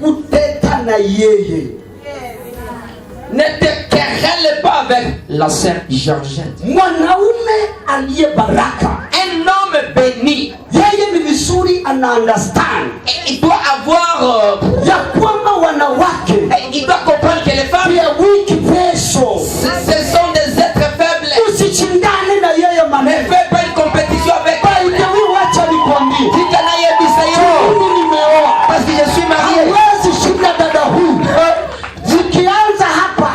kuteta na yeye. Ne te querelle pas avec la sœur Georgette. Mwanaume aliye baraka, un homme béni, yeye ni vizuri ana understand. Il doit avoir ya kwamba wanawake, il doit comprendre que les femmes ya wiki peso, ce sont des êtres faibles. Usishindane na yeye Ne maneno. fais pas une compétition avec By the way, wacha nikwambie. parce que je suis marié. Hawezi shinda dada huyu. Zikianza hapa,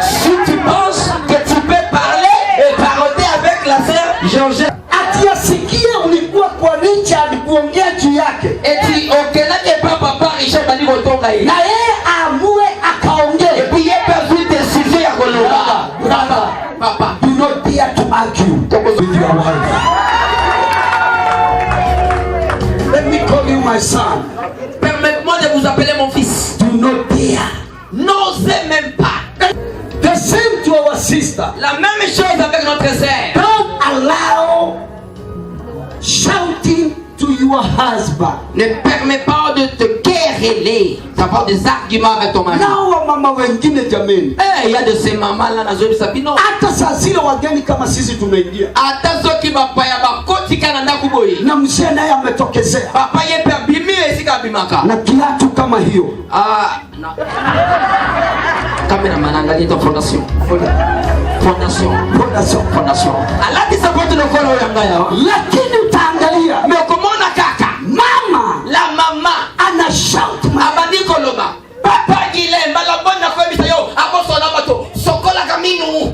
Si tu penses que tu peux parler et parler avec la sœur Georgette, atiasikia ulikuwa kwa Richard kuongea juu yake, et tu okenake pas papa Richard bali kotonga hii, na yeye aamue akaongea. et puis il peut faire une décision ya koloba. Brother, Papa, do not dare to argue with your wife. Let me call you my son. permettez-moi de vous appeler mon fils. Do not dare. N'osez même pas. The same to our sister. La même chose avec notre sœur. Don't allow shouting to your husband. Ne permets pas de te quereller, d'avoir des arguments avec ton mari. Nao wamama wengine jameni, Il y a de ces mamans là nazo bisapino. hata saa zile wageni kama sisi tumeingia Hata soki bapaya bakoti kana ndaku boye. na mzee naye ametokezea Papa yepe abimi esika bimaka. na kiatu kama hiyo, Na. Kamera manangalia ta fondation. Fondation. Alati support le kolo yanga ya. lakini utaangalia Mais comment na kaka? mama La mama ana shout abandi koloba. Papa Gilemba la bonne kwa bisa yo. Aboso na bato. Sokola kaminu.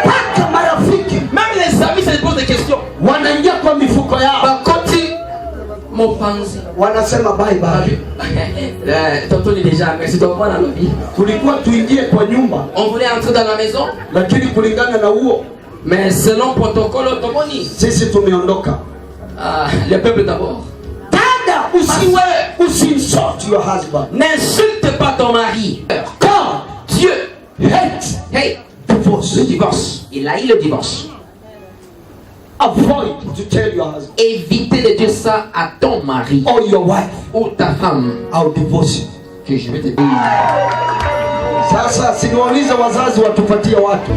mpaka marafiki Même les amis se posent des questions. wanaingia kwa mifuko yao, Bakoti mopanzi. wanasema bye bye. Tonton est déjà mais c'est ton point dans la vie. Tulikuwa tuingie kwa nyumba, On voulait entrer dans la maison, lakini kulingana na huo mais selon protocole automoni. sisi tumeondoka. Le peuple d'abord. Dada, usinsult your husband. N'insulte pas ton mari. God Dieu hates hey, divorce. le divorce. Il a eu le divorce. Avoid to tell your husband Évitez de dire ça à ton mari or your wife, ou ta femme I'll divorce you. que je vais te dire. Sasa siniwaulize wazazi watupatie watu.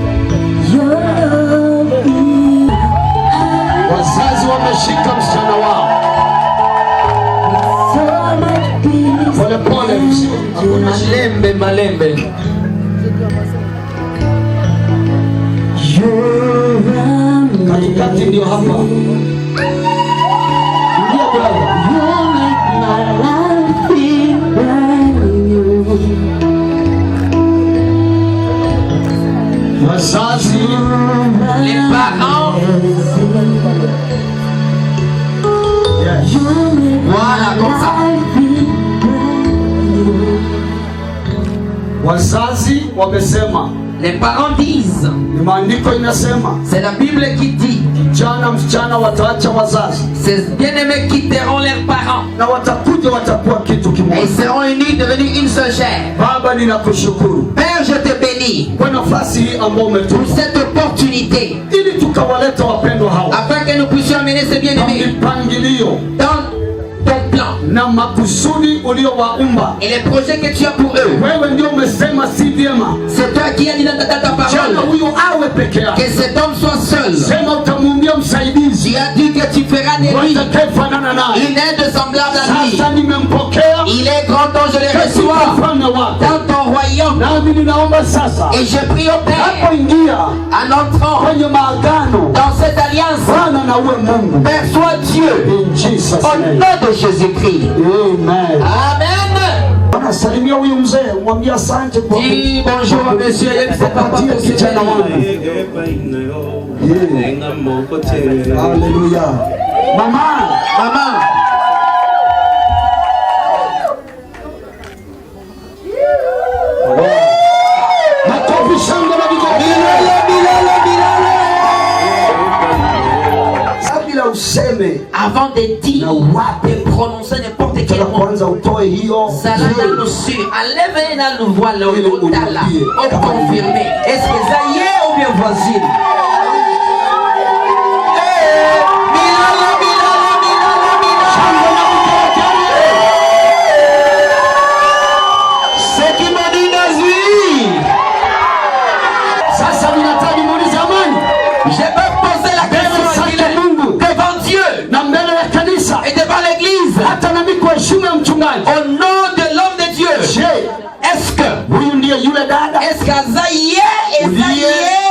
Wazazi wameshika msichana wao. Pole pole, Malembe. katikati ndio hapa. Ndio brother. Wazazi, Les parents, yes. voilà comme ça. Wazazi wamesema, Les parents disent, ni maandiko inasema, c'est la Bible qui dit, kijana msichana wataacha wazazi ces bien-aimés quitteront leurs parents na watakuja watakuwa kitu et kimoja. seront unis, devenus une seule chair. Baba, ninakushukuru Père, je te bénis kwa nafasi hii ambayo pour umetupa cette opportunité ili tukawaleta wapendwa hawa afin que nous puissions amener ces na bien-aimés mipangilio dans ton plan na makusudi uliowaumba et les projets que tu as pour eux. wewe. Ndio umesema si vyema C'est toi qui as dit dans ta jana parole huyu awe peke yake, que cet homme soit seul. sema utamuumbia msaidizi Tu as dit que tu feras de lui watakayefanana naye. une aide semblable à lui. Sasa nimempokea Il est grand temps, je le katika reçois ufalme wako, dans ton royaume. nami ninaomba sasa Et je prie au Père, napoingia en entrant kwenye maagano, dans cette alliance, Bwana na uwe Mungu. Père, sois Dieu. In Jesus Au name. nom de Jésus-Christ. Amen. Amen. Bwana salimia huyu mzee, mwambie asante kwa Dis bonjour à monsieur. kupatia kijana wangu. Haleluya. Mama, Maman, makofi shangwe na vigelegele. Kabla useme avant de dire, de prononcer n'importe quel tena mot, kwanza utoe hiyo Zalana nous suit. Enlève na nous voit là au Dala. Au confirmé. Est-ce que ça y est ou bien voisine? mchungaji. Au nom de l'homme de Dieu. Est-ce que Huyu ndiye yule dada est-ce qu'Azaïe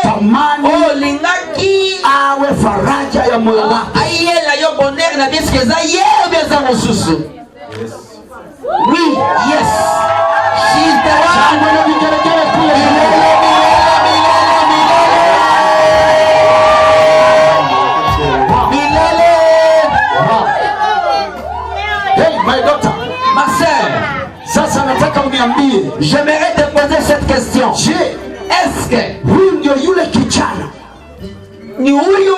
tamani lingaki awe faraja ya moyo wako? Aïe la yo bonheur na bien ce que Azaïe ou bien ça mosusu? Oui, yes. She's the one. Hey, my daughter. Ma sœur, Sasa nataka uniambie, j'aimerais te poser cette question. Est-ce que huyu ndio yule kijana ni huyu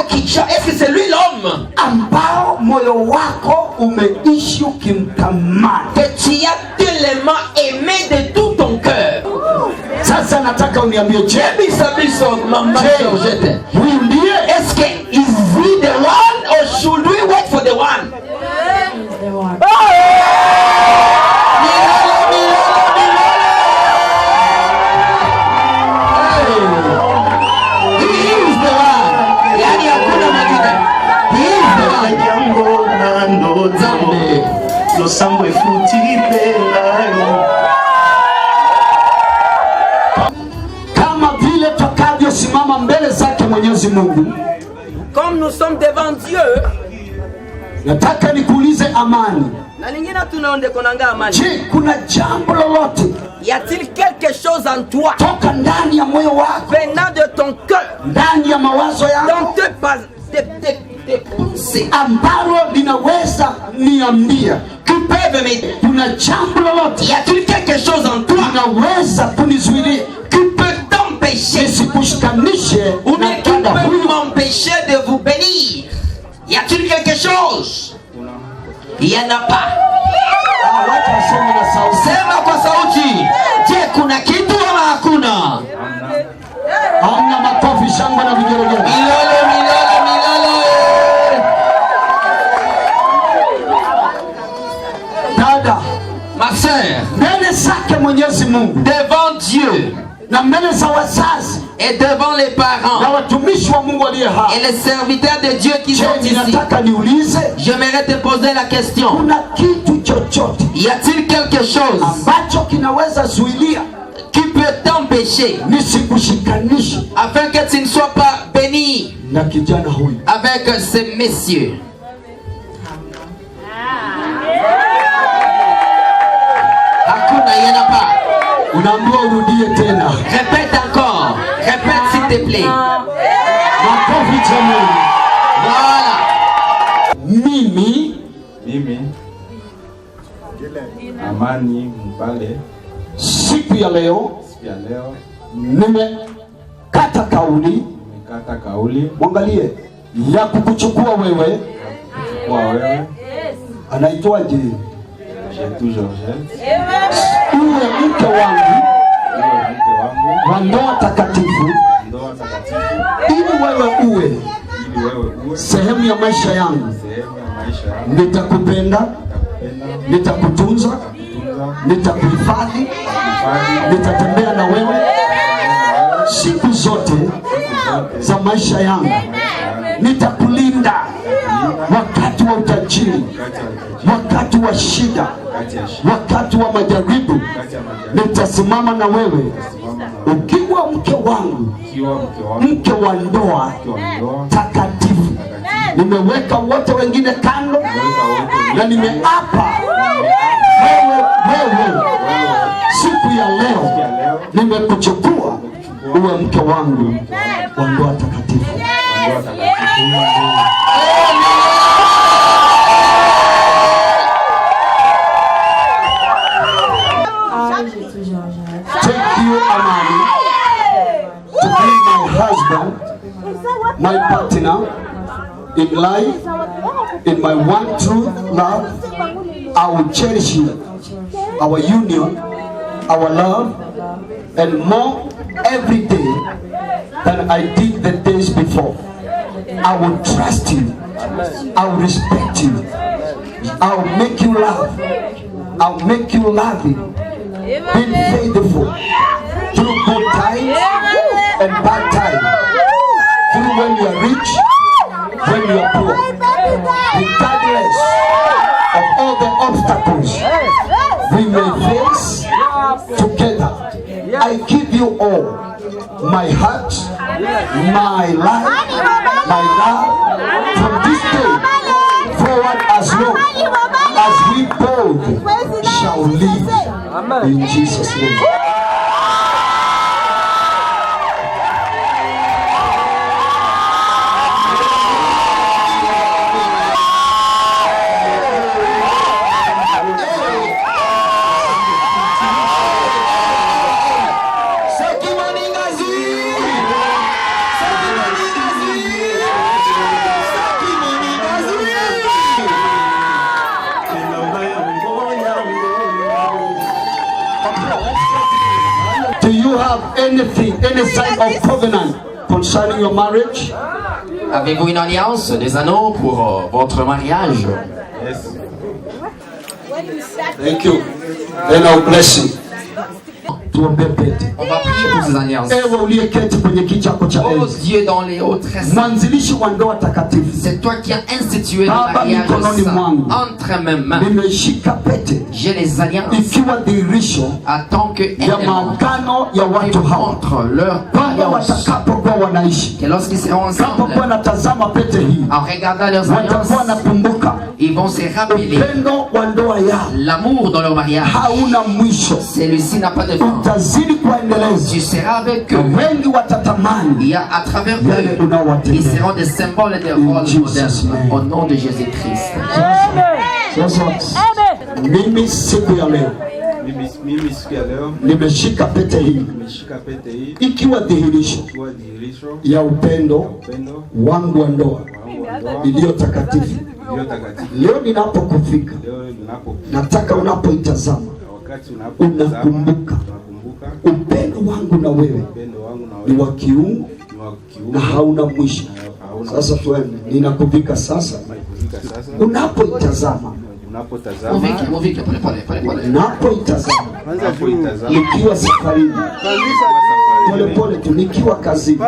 kicha, est-ce que c'est lui l'homme ambao moyo wako umeishi ukimtamani? que tu as tellement aimé de tout ton cœur? Sasa nataka uniambie, je, huyu ndiye? Est-ce que is he the one or should we wait for the one? Kama vile tutakavyosimama mbele zake Mwenyezi Mungu, comme nous sommes devant Dieu, nataka nikuulize Amani, na lingine tunaonde konanga amani. je, kuna jambo lolote Y a-t-il quelque chose en toi toka ndani ya moyo wako, venant de ton cœur, ndani ya mawazo dans yako tes pensées, ambalo linaweza niambia Qui peuvent m'aider? kuna jambo lolote Y a-t-il quelque chose en toi linaweza kunizuilia qui peut t'empêcher nisikushikanishe ou na bien qui dada peut huyu? m'empêcher de vous bénir? Y a-t-il quelque chose? Il n'y en a pas. Wacha aseme na sauti. Sema kwa sauti. Je, kuna kitu ama hakuna? Hamna makofi, shangwe na vigelegele. Milele, milele, milele. Dada, Ma sœur, mbele zake Mwenyezi Mungu devant Dieu na mbele za wazazi et devant les na parents watumishi wa Mungu aliye et hai, les serviteurs de Dieu qui je, sont ici, ninataka niulize, j'aimerais te poser la question. kuna kitu chochote Y a-t-il quelque chose ambacho kinaweza zuilia qui peut t'empêcher nisikushikanishe afin que tu ne sois pas béni na kijana huyu? avec ces messieurs? Hakuna, il n'y en a pas. Unaambiwa urudie tena. Répète encore. Répète s'il te plaît. Makofi jamani. Voilà. Mimi Amani Mbale, siku ya leo siku ya leo nimekata kauli, nimekata kauli mwangalie, ya kukuchukua wewe. kwa wewe Anaitwaje? Jetu Georgette, Uwe mke wangu uwe mke wangu wa ndoa takatifu, ndoa takatifu, ili wewe uwe ili wewe uwe sehemu ya maisha yangu. sehemu ya maisha yangu. Nitakupenda, Nitakupenda, nitakutunza, nitakutunza, nitakuhifadhi, nitakuhifadhi nitatembea na wewe siku zote za maisha yangu. Nitakulinda wakati wa utajiri, wakati wa shida, wakati wa majaribu. Nitasimama na wewe ukiwa mke wangu, mke wa ndoa takatifu. Nimeweka wote wengine kando na nimeapa wewe siku ya leo nimekuchukua uwe mke wangu wa ndoa takatifu. Thank you, Amani, to be my husband, my partner in life, in my one true love. I will cherish you, our union, our love, and more every day than I did the days before. I will trust you. I will respect you. I will make you laugh. I will make you loving. Be faithful through good times and bad times. Through when you are rich, when you are poor. Regardless of all the obstacles obstacles we may face together. I give you all my heart, my life, my love from this day forward as long as we both shall live in Jesus' name. Do you have anything, any sign of covenant concerning your marriage? Avez-vous une alliance, des anneaux pour votre mariage? Yes. Thank you. Then I'll bless you. Tuombe pete. On va prier pour ces alliances. Ewe uliyeketi kwenye kiti chako cha Oh enzi, Dieu dans les hauts tresses, mwanzilishi wa ndoa takatifu, c'est toi qui as institué le Baba, mariage mikononi saint. mwangu Entre mes mains, nimeshika pete j'ai les alliances ikiwa dhihirisho en tant que ya maagano ya watu hawa, contre leur kwamba alliance. watakapokuwa wanaishi, Que lorsqu'ils seront watakapokuwa ensemble, wanatazama pete hii, en regardant leurs alliances, watakuwa wanakumbuka ils vont se rappeler upendo wa ndoa yao l'amour dans leur mariage. hauna mwisho. Celui-ci n'a pas de fin. Utazidi kuendeleza, Tu seras avec eux. wengi watatamani Il y a à travers yale eux, ils unaowatendea. seront des symboles des rôles Jesus' modernes. name. Au nom de Jésus-Christ. Sasa mimi siku ya leo Mimi siku ya leo nimeshika pete hii nimeshika pete hii ikiwa dhihirisho kwa dhihirisho ya upendo upendo wangu wa ndoa wangu wa ndoa iliyo takatifu. iliyo takatifu. Leo ninapokufika, Leo ninapo nataka unapoitazama wakati unapotazama unakumbuka upendo wangu na wewe upendo wangu na ni wewe wa kiungu ni wa kiungu na hauna mwisho. Sasa tuende, ninakuvika sasa. Kufika sasa Unapoitazama, unapotazama Muvike, pole pole pole pole. unapoitazama unapoitazama nikiwa safarini, pole pole pole tu, nikiwa kazini,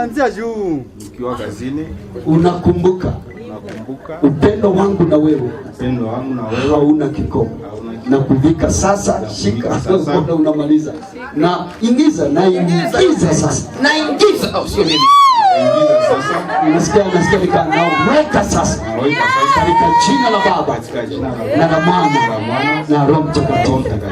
nikiwa kazini unakumbuka unakumbuka upendo wangu na wewe upendo wangu na wewe hauna kikomo. Na kuvika sasa, shika sasa, unamaliza na ingiza na ingiza sasa, Na ingiza, oh sio mimi. ingiza sasa nasikia nikanao weka sasa weka sasa katika jina la Baba katika jina la na Baba la Mwana na Mwana na Roho Mtakatifu. Mtakatifu.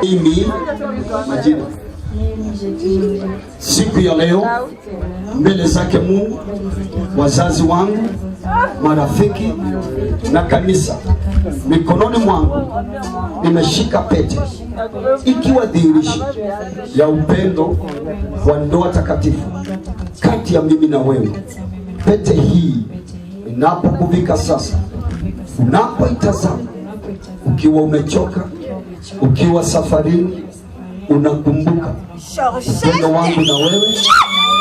Mimi majina siku ya leo mbele zake Mungu, wazazi wangu, marafiki na kanisa, mikononi mwangu nimeshika pete ikiwa dhihirisho ya upendo wa ndoa takatifu kati ya mimi na wewe. Pete hii inapokuvika sasa, unapoitazama ukiwa umechoka, ukiwa safarini, unakumbuka upendo wangu na wewe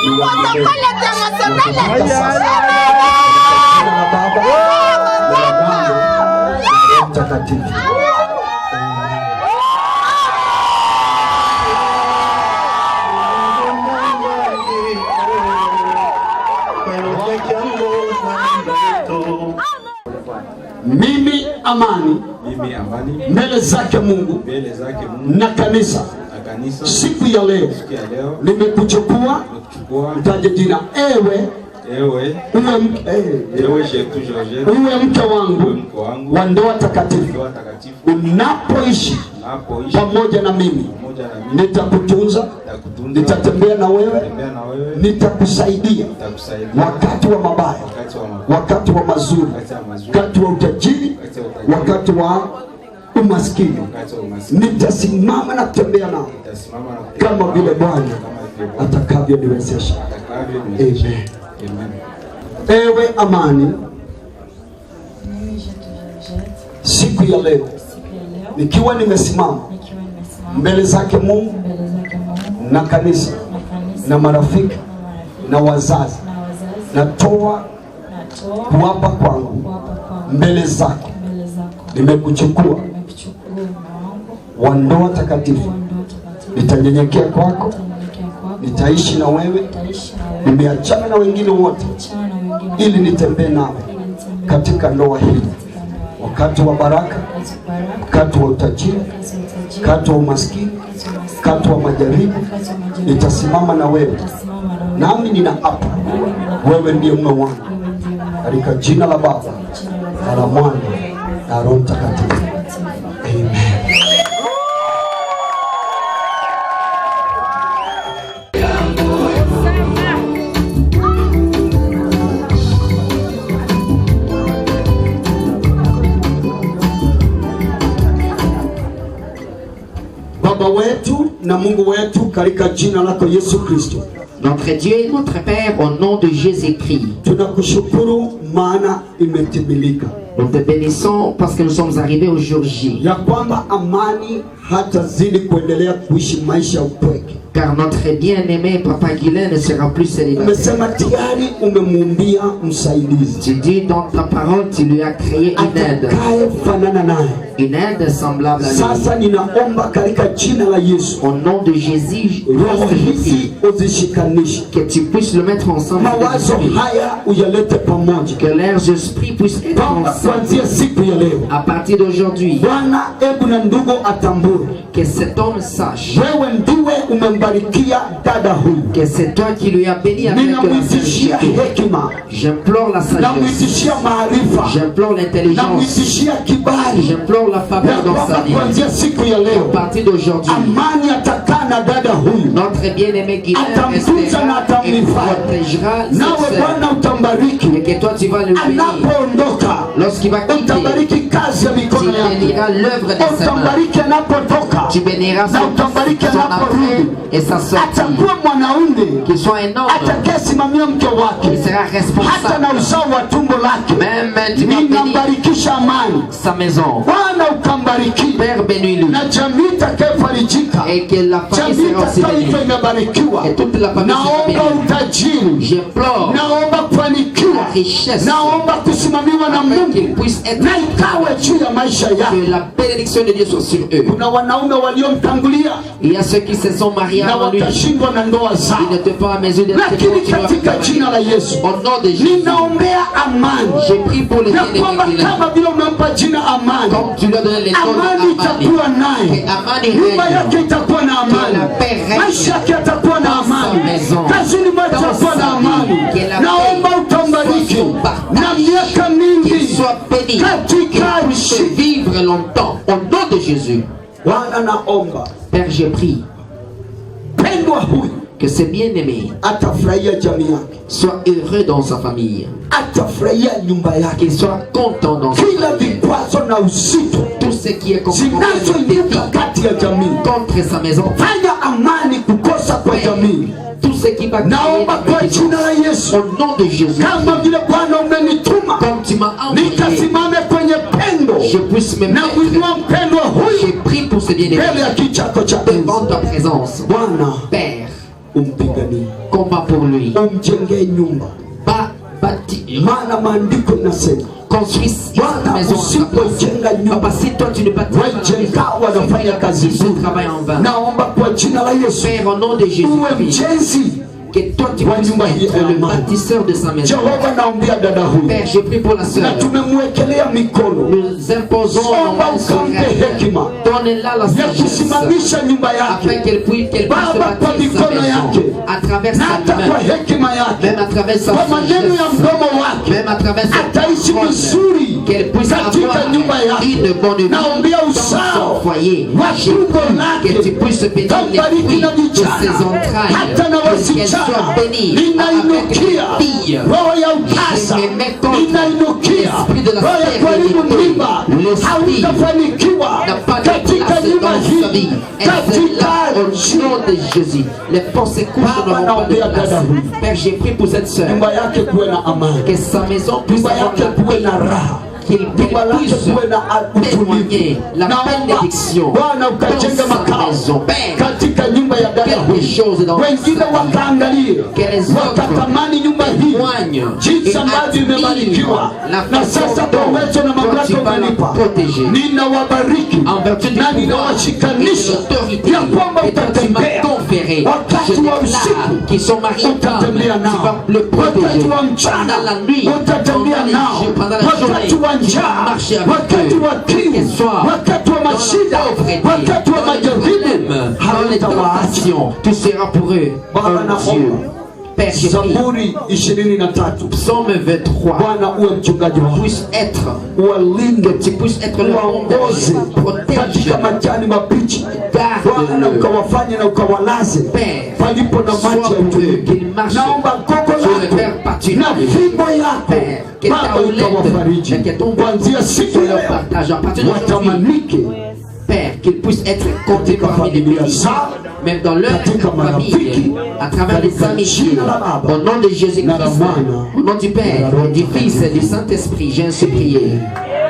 ni wa milele. Nakuvika sasa katika jina la Baba na la Mwana na Roho Mtakatifu. Mimi amani Mimi amani mbele zake Mungu mbele zake Mungu na kanisa, na kanisa siku ya leo siku ya leo nimekuchukua, kuchukua mtaje jina, ewe ewe Shetu Georgette uwe mke wangu wa ndoa takatifu. ndoa takatifu Unapoishi unapoishi pamoja na mimi, pamoja na mimi nitakutunza, nitakutunza nitatembea na wewe, tembea na wewe nitakusaidia nitakusaidia wakati wa mabaya, wakati wa mabaya wakati wa mazuri, wakati wa mazuri wakati wa utajiri, wakati wa utajiri wakati wa umaskini. wakati wa umaskini Nitasimama na kutembea nao nitasimama na kama vile Bwana atakavyoniwezesha. atakavyoniwezesha. Amen. Amen. Ewe amani, siku ya leo nikiwa nimesimama mbele zake Mungu na kanisa na marafiki na wazazi, natoa kuapa kwangu mbele zako nimekuchukua wa ndoa takatifu, nitanyenyekea kwako, nitaishi na wewe, nimeachana na wengine wote ili nitembee nawe katika ndoa hii, wakati wa baraka, wakati wa utajiri, wakati wa umaskini, wakati wa majaribu, nitasimama na wewe, nami ninaapa wewe ndiye mume wangu, katika jina la Baba na la Mwana na Roho Mtakatifu. Amen. Baba wetu na Mungu wetu, katika jina lako Yesu Kristo, Notre Dieu et notre Père, au nom de Jésus-Christ, tunakushukuru maana imetimilika. nous te bénissons parce que nous sommes arrivés au jour J. Ya kwamba amani hatazidi kuendelea kuishi maisha ya upweke. Car notre bien-aimé Papa Guilain ne sera plus célibataire. Umesema tayari umemuumbia msaidizi. Tu dis dans ta parole, tu lui as créé une aide. Atakaye fanana naye. Une aide semblable à lui. Sasa ninaomba katika jina la Yesu, Au nom de Jésus, roho hizi uzishikanishe. que tu puisses le mettre ensemble. Mawazo haya uyalete pamoja. Que leurs esprits puissent être Baba, ensemble. kuanzia siku ya leo, À partir d'aujourd'hui, Bwana, ebu na ndugu atambue que cet homme sache wewe ndiwe umembarikia dada huyu. que c'est toi qui lui as béni avec la Ninamwitishia sagesse. hekima, J'implore la sagesse. namwitishia maarifa, J'implore l'intelligence. namwitishia kibali. J'implore la faveur Ya dans sa kwamba vie. kuanzia siku ya À leo partir d'aujourd'hui, amani atakaa na dada huyu, notre bien-aimé Guilain atamtunza na restera et atamhifadhi. protégera Nawe cette sœur. Bwana utambariki Et que toi tu vas le bénir. anapoondoka, Lorsqu'il va quitter, utabariki kazi ya tu mikono yake, béniras l'œuvre de ses mains. utambariki anapotoka, Tu béniras na son utambariki entrée anaporudi. et sa sortie. Atakuwa mwanaume Qu'il soit un homme atakayesimamia mke qui wake, sera hata responsable. na uzao wa tumbo lake. Même tu vas bénir Ninambarikisha amani, sa maison. Bwana ukambariki, Père, bénis-lui. na jamii itakayofarijika, Et que la famille jamii sera aussi bénie. taifa imebarikiwa. Et toute la famille sera Naomba bénie. utajiri, J'implore naomba kufanikiwa, la richesse naomba kusimamiwa na afin qu'il Mungu, puisse être na ikawe juu ya maisha yao. que la bénédiction de Dieu soit sur eux. Kuna wanaume waliomtangulia Il y a ceux qui se sont mariés na avant lui. wakashindwa na ndoa Ils zao, n'étaient pas à mesure d'être lakini katika jina la Yesu Au nom de Jésus, ninaombea amani, j'ai pris pour les ya bien-aimés kwamba Guilain. kama vile umempa jina amani, Comme tu lui as donné les noms amani de Amani. itakuwa naye, Que Amani nyumba règne. yake itakuwa na amani, Que la paix règne. maisha yake yatakuwa na Dans sa amani, maison. kazini mwake Dans itakuwa na sa amani. vie. Que la Naomba paix utambariki soit son partage. na miaka Qu'il mingi soit béni. katika Qu'il puisse nchi. vivre longtemps. Au nom de Jésus. Bwana, naomba Père, j'ai pris pendwa huyu que ce bien-aimé atafurahia jamii yake, soit heureux dans sa famille. atafurahia nyumba yake, Qu'il soit content dans sa kila famille. vikwazo na uzito Tout ce qui est confronté au zinazoinuka défi kati ya jamii, contre sa maison. fanya amani kukosa kwa jamii. Tout ce qui va créer Naomba la kwa division. jina la Yesu, Au nom de Jésus. kama vile Bwana umenituma Comme tu m'as envoyé, nikasimame kwenye pendo je puisse me na mettre. kuinua mpendwa J'ai huyu pris pour ce bien-aimé mbele ya kichako cha devant enzi. ta présence. Bwana, Père, umpiganie, combat pour lui. umjengee nyumba, Bâtis, maana maandiko inasema construis cette Bwana, maison. usipojenga nyumba Papa, si toi tu ne bâtis pas la wajenga wanafanya kazi maison, nzuri. tu travailles en vain. Naomba kwa jina la Yesu Père, au nom de uwe Jésus, mjenzi. que toi tu puisses être le bâtisseur de sa maison. Jehova, naombea dada huyu Père, j'ai pris pour la na sœur. tumemwekelea mikono Nous imposons nos mains sur elle. Donne-la la ya sagesse kusimamisha nyumba afin yake, qu'elle puisse Baba, kwa bâtir sa mikono yake maison à travers na sa hata kwa main, hekima yake, même à travers sa kwa maneno ya sagesse, mdomo wake même à travers sa ataishi parole, vizuri qu'elle puisse katika avoir nyumba yake. une bonne vie Naombea dans son uzao foyer. wa J'ai tumbo pris que tu lake, puisses bénir les kambariki fruits na de ses vijana entrailles, hata na qu'elle wasichana. soit bénie avec Ninainukia les filles. roho ya utasa, Je me mets contre ninainukia l'esprit de la roho ya kuharibu stérilité. mimba. L'esprit Hautafanikiwa n'a pas de katika place nyumba dans sa vie. hii, Elle est là katika au nom de Jésus. Les forces couches Baba, n'auront pas de naombea place. dada huyu. Père, j'ai pris pour cette sœur nyumba yake kuwe na amani, que sa maison puisse nyumba avoir yake la kuwe paix, na raha, qu'il puisse témoigner la bénédiction dans sa maison. Père, quelque chose dans sa vie, que les autres témoignent et admirent la façon dont tu vas les protéger. En vertu du pouvoir et de l'autorité que tu m'as conféré, je déclare qu'ils sont mariés, tu vas le protéger pendant la nuit, pendant les jours, pendant la journée. Tu vas marcher avec eux, quel que soit dans la pauvreté, dans les problèmes, dans les tentations, tu seras pour eux un Dieu. Père, je prie, Psaume 23, puisse être, que tu puisses être le fondage, protège, garde, Père, sois pour eux, qu'ils marchent sur le terre pâturage, Père, que ta houlette, que ton bâton soit leur partage, à partir d'aujourd'hui, Père, qu'ils puissent être comptés parmi les bénis, même dans leur famille, à travers les amitiés. Au nom de Jésus-Christ, au nom du Père, du Fils et du Saint-Esprit, j'ai ainsi prié.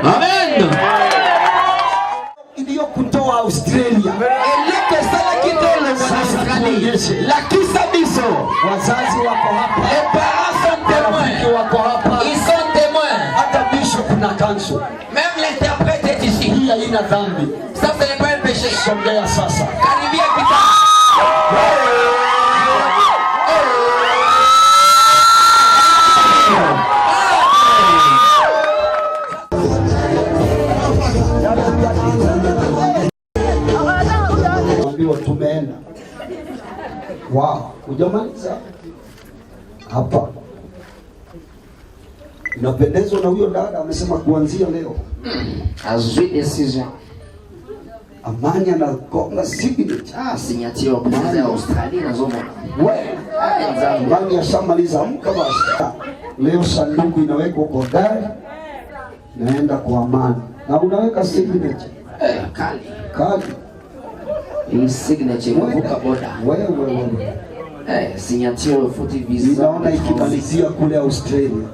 Amen. Les parents sont témoins. Ils sont témoins. Même l'interprète est ici. Ça, ce n'est pas un péché. Caribia tumeenda. Wow, hujamaliza hapa. Inapendezwa na huyo dada amesema kuanzia leo. Azui décision. Amani anagonga signature. Signature président ya Australie na zoma. Amani ashamaliza, amka basi. Leo sanduku inawekwa kwa gari. Naenda kwa Amani. Na unaweka signature. Kali. Kali. Hii signature imevuka boda. Wewe. Signature futi visa. Naona ikimalizia kule Australia.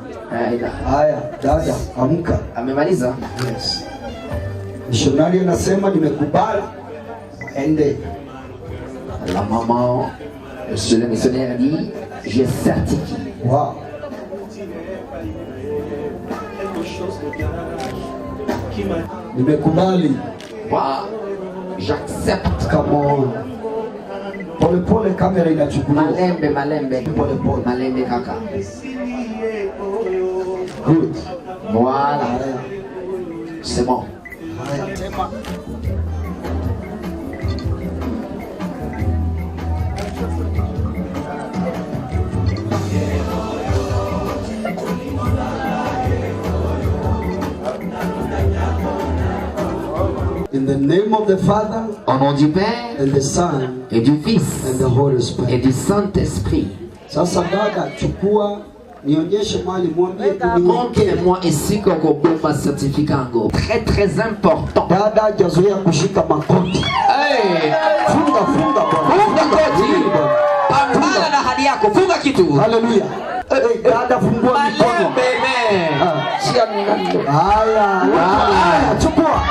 Haya, dada, amka. Amemaliza? Yes. Missionary anasema nimekubali. Ende. La maman, monsieur le missionnaire dit, j'ai certifié. Wow. Nimekubali. Wow. J'accepte. Come on. Pole pole kamera inachukuliwa. Malembe. Pole pole. Malembe kaka. Good. Voilà. C'est bon. In the name of the Father, au nom du Père and the Son, et du Fils and the Holy Spirit. Et du Saint-Esprit. Sasa dada, chukua nionyeshe mali, mwambie montre-moi ici koko bomba certificat ngo très important. Dada hajazoea kushika makoti. Funga koti. Pambana na hali yako, funga kitu. Haleluya. Dada fungua mikono. Haya, chukua.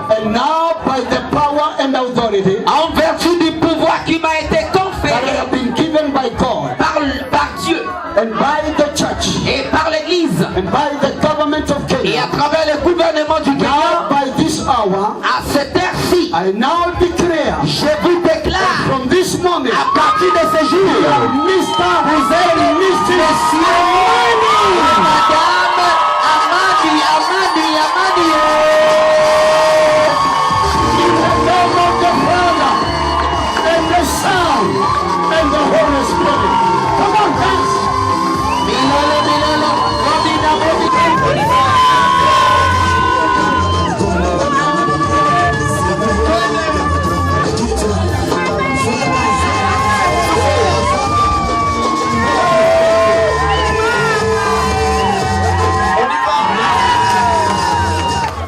And now by the power and authority, en vertu du pouvoir qui m'a été conféré, that have been given by God, par Dieu, and by the church, et par l'Église, and by the government of Kenya, et à travers le gouvernement du Kenya, now by this hour, à cette heure-ci, I now declare, je vous déclare, from this moment, à partir de ce jour, vous êtes Mr. Madame Amadi. And the Holy Spirit. Come on, dance.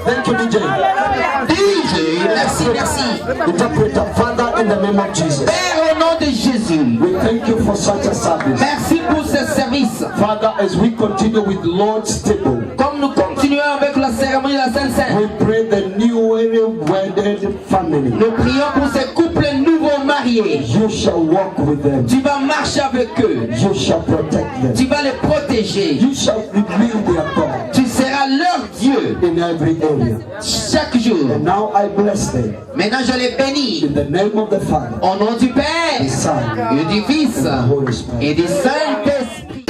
Thank you, DJ. Merci. Interpret, Father, in the name of Jesus. Père, au nom de Jésus. such a service. Merci pour ce service. Father, as we continue with Lord's table, Comme nous continuons avec la cérémonie de la Sainte Seine, we pray the newly wedded family. nous prions pour ces couples nouveaux mariés. You shall walk with them. Tu vas marcher avec eux. You shall protect them. Tu vas les protéger. You shall reveal their God Tu seras leur Dieu in every area. chaque jour. And now I bless them Maintenant je les bénis. in the name of the Father, Au nom du Père, the Son, et du Fils, and the Holy Spirit. et du Saint-Esprit.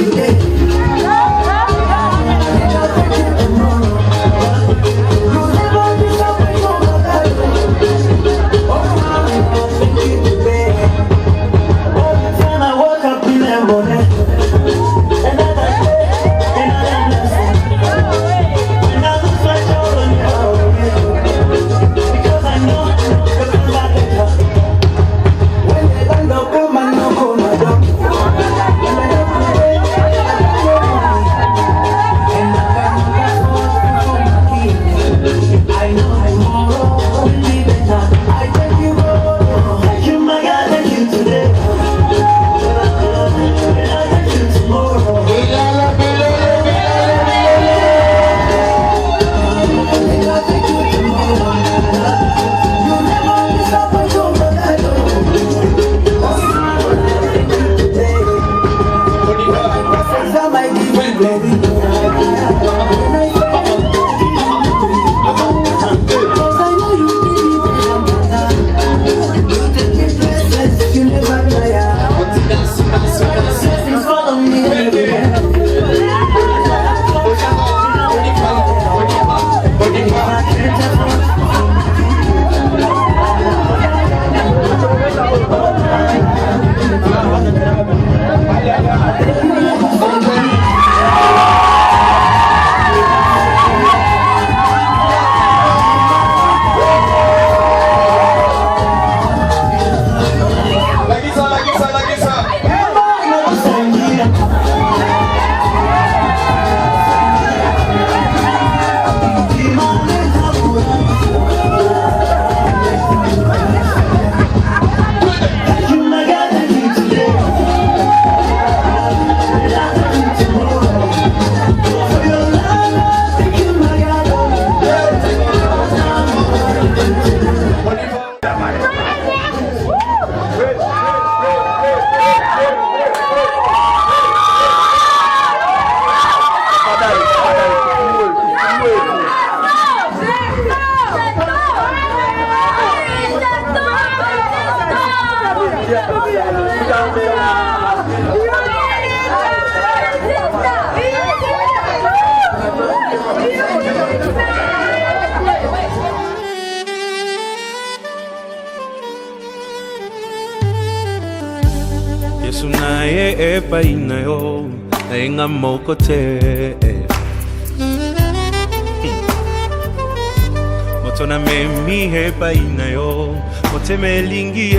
Motona memi hepa inayo moteme lingi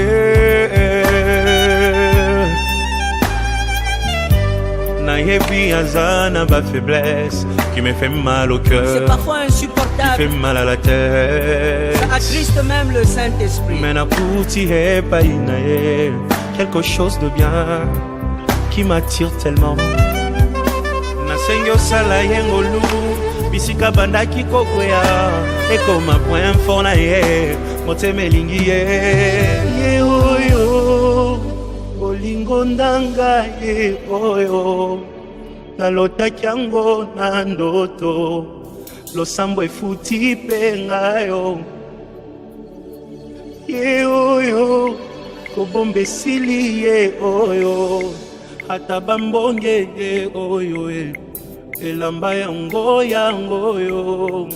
na yebi azana ba faiblesse qui me fait mal au cœur. C'est parfois insupportable. Qui fait mal à la tête. Ça attriste même le Saint-Esprit. Mais na kuti hepa inaye quelque chose de bien qui m'attire tellement. Nasengo sala yengolu bisika bandaki kokwea ekoma point fort na ye moteme lingi ye oyo bolingo ndanga ye oyo nalotaki yango na ndoto losambo efuti mpe ngayo ye oyo kobomba esili ye oyo ata bambonge ye oyo elamba yango yo.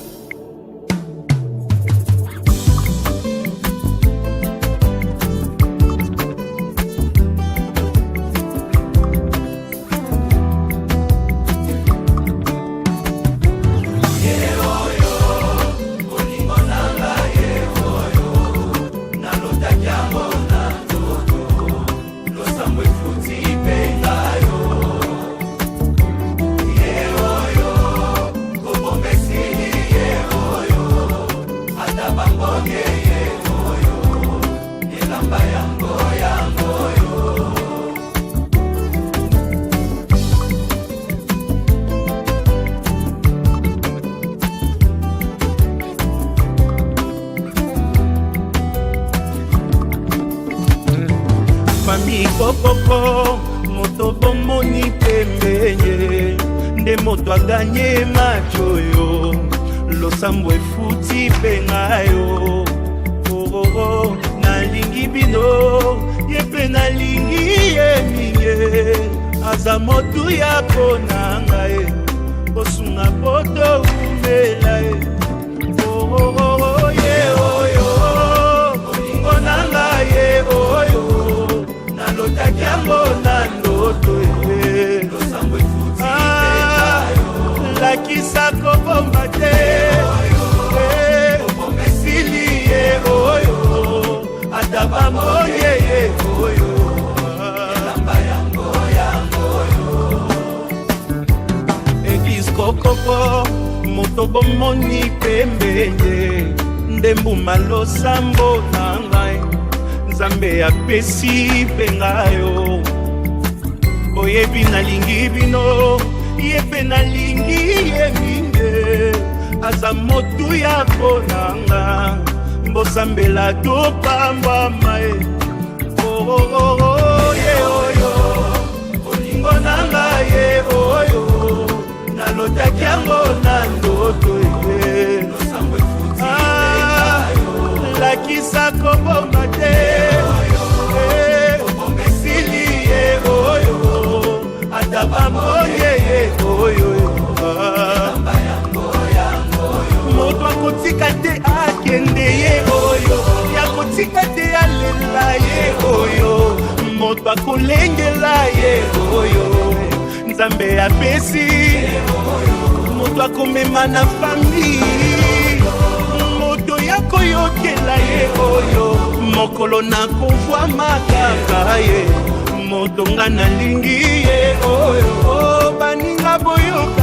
Yeah. koko moto bomoni pembenye nde moto aganye machoyo losambo efuti pengayo nalingi bino yepe nalingi ye minye aza motu ya ponanga ye bosunga poto umela ye ye oyo olingo nanga ye oyo nalotaki yango na ndoto ye lakisa kobomba te esili ye oyo ata bamoye ye oyo elamba yango eglise kokoko moto bomoni pembeye nde mbuma losambo na ngai nzambe apesi mpe ngayo boyebi nalingi bino ye mpe nalingi ye minge aza motu ya konanga mbosambela topambwama ye ye oyo olingo nanga ye oyo nalotaki yango na ndoto ye lakisa kobomba te esili ye oyo ata bamoye ye oyo moto akotika te akende ye oyo yakotika te alela ye oyo moto akolengela ye oyo nzambe apesi moto akomema na fami moto yakoyokela ye oyo mokolo nakovwa makaka ye moto nga nalingi ye oyo baninga boyoka